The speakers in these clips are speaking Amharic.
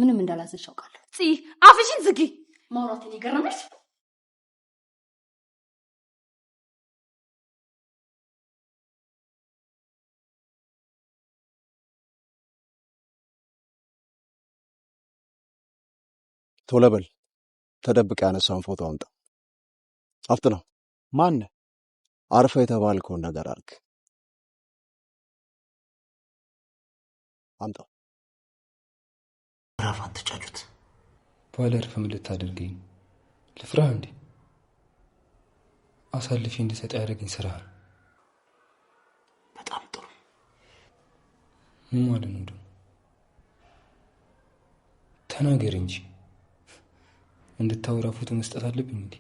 ምንም እንዳላዘሽ አውቃለሁ። አፍሽን ዝጊ። ማውራቴን የገረመሽ ቶሎ በል ተደብቀ ያነሳውን ፎቶ አምጣ። አፍጥነው። ማን አርፈ የተባልከውን ነገር አድርግ። አምጣ። ራፋን ተጫጩት። ባለርፍ ምን ልታደርገኝ? ልፍራህ እንዴ? አሳልፌ እንድሰጥ ያደረገኝ ስራ ነው። በጣም ጥሩ። ምን ማለት ነው ደግሞ? ተናገር እንጂ። እንድታወራ ፎቶ መስጠት አለብኝ እንዴ?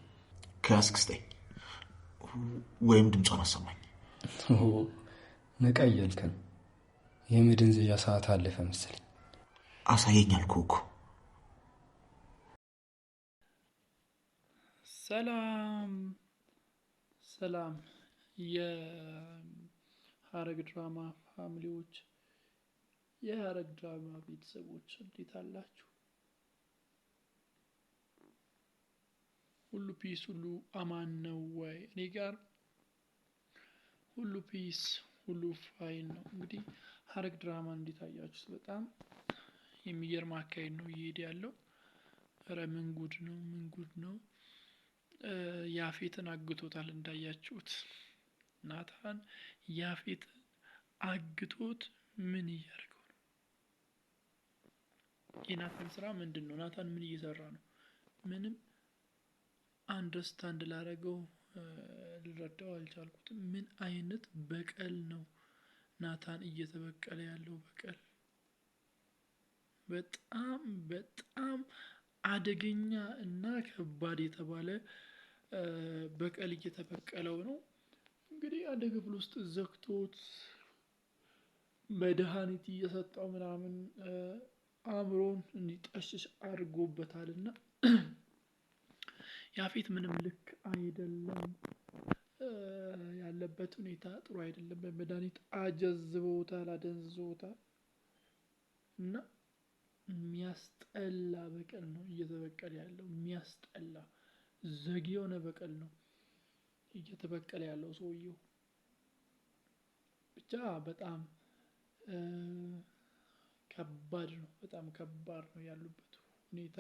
ከያዝክ ስጠኝ፣ ወይም ድምጿን አሰማኝ። ነቃ እያልክ ነው። የመደንዘዣ ሰዓት አለፈ መሰለኝ። አሳየኝ አልኩህ እኮ። ሰላም የሐረግ ድራማ ፋሚሊዎች፣ የሐረግ ድራማ ቤተሰቦች እንዴት አላችሁ? ሁሉ ፒስ፣ ሁሉ አማን ነው ወይ? እኔ ጋር ሁሉ ፒስ፣ ሁሉ ፋይን ነው። እንግዲህ ሐረግ ድራማ እንዴት አያችሁት? በጣም የሚገርም አካሄድ ነው እየሄደ ያለው። ኧረ ምን ጉድ ነው! ምን ጉድ ነው! ያፌትን አግቶታል እንዳያችሁት። ናታን ያፌትን አግቶት ምን እያደረገው ነው? የናታን ስራ ምንድን ነው? ናታን ምን እየሰራ ነው? ምንም አንደርስታንድ ላደረገው ልረዳው አልቻልኩትም። ምን አይነት በቀል ነው ናታን እየተበቀለ ያለው? በቀል በጣም በጣም አደገኛ እና ከባድ የተባለ በቀል እየተበቀለው ነው። እንግዲህ አንድ ክፍል ውስጥ ዘግቶት መድኃኒት እየሰጠው ምናምን አእምሮን እንዲጠሽሽ አድርጎበታልና ያፌት ምንም ልክ አይደለም። ያለበት ሁኔታ ጥሩ አይደለም። በመድኃኒት አጀዝበውታል፣ አደንዝዘውታል እና የሚያስጠላ በቀል ነው እየተበቀለ ያለው። የሚያስጠላ ዘግ የሆነ በቀል ነው እየተበቀለ ያለው ሰውየው። ብቻ በጣም ከባድ ነው። በጣም ከባድ ነው ያሉበት ሁኔታ።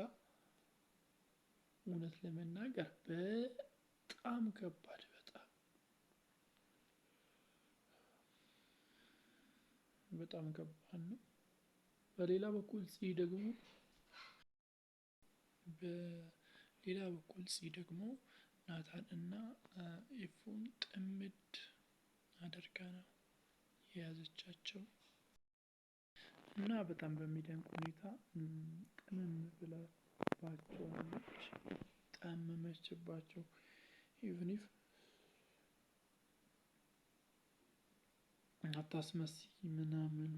እውነት ለመናገር በጣም ከባድ፣ በጣም ከባድ ነው። በሌላ በኩል ደግሞ ናታን እና ኤፉን ጥምድ አድርጋ ነው የያዘቻቸው እና በጣም በሚደንቅ ሁኔታ ጥምም ብላባቸዋለች። ጠመመችባቸው። ኢቭን ኢፍ አታስመሲ ምናምን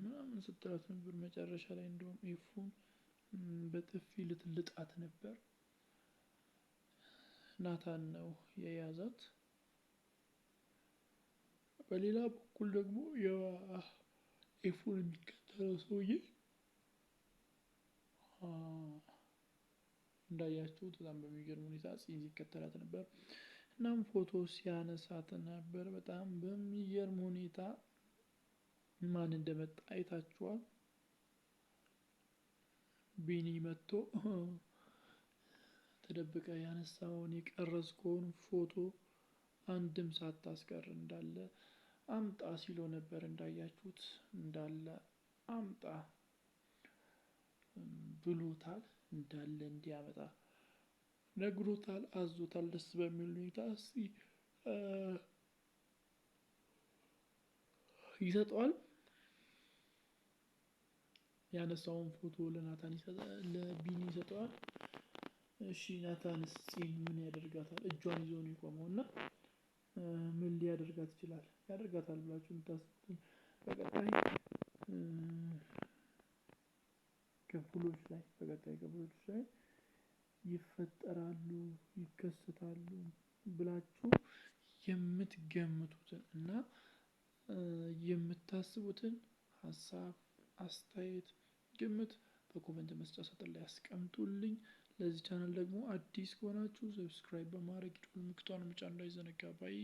ስትላት ነበር። መጨረሻ ላይ እንደውም ኤፉን በጥፊ ልትልጣት ነበር። ናታን ነው የያዛት። በሌላ በኩል ደግሞ የኤፉን የሚከተለው ሰውዬ እንዳያችሁት በጣም በሚገርም ሁኔታ ሲከተላት ነበር። እናም ፎቶ ሲያነሳት ነበር። በጣም በሚገርም ሁኔታ ማን እንደመጣ አይታችኋል። ቢኒ መጥቶ ተደብቀ ያነሳውን የቀረጽከውን ፎቶ አንድም ሳታስቀር እንዳለ አምጣ ሲሎ ነበር። እንዳያችሁት እንዳለ አምጣ ብሎታል። እንዳለ እንዲያመጣ ነግሮታል፣ አዞታል። ደስ በሚል ሁኔታ እስቲ ይሰጠዋል። ያነሳውን ፎቶ ለናታን ለቢኒ ይሰጠዋል። እሺ ናታን እስቲ ምን ያደርጋታል? እጇን ይዞ ነው የቆመው እና ምን ሊያደርጋት ይችላል? ያደርጋታል ብላችሁ የምታስቡትን በቀጣይ ክፍሎች ላይ ይፈጠራሉ፣ ይከሰታሉ ብላችሁ የምትገምቱትን እና የምታስቡትን ሀሳብ፣ አስተያየት፣ ግምት በኮሜንት መስጫ ሳጥን ላይ አስቀምጡልኝ። ለዚህ ቻናል ደግሞ አዲስ ከሆናችሁ ሰብስክራይብ በማድረግ ደወል ምልክቷን መጫን እንዳይዘነጋ። ባይ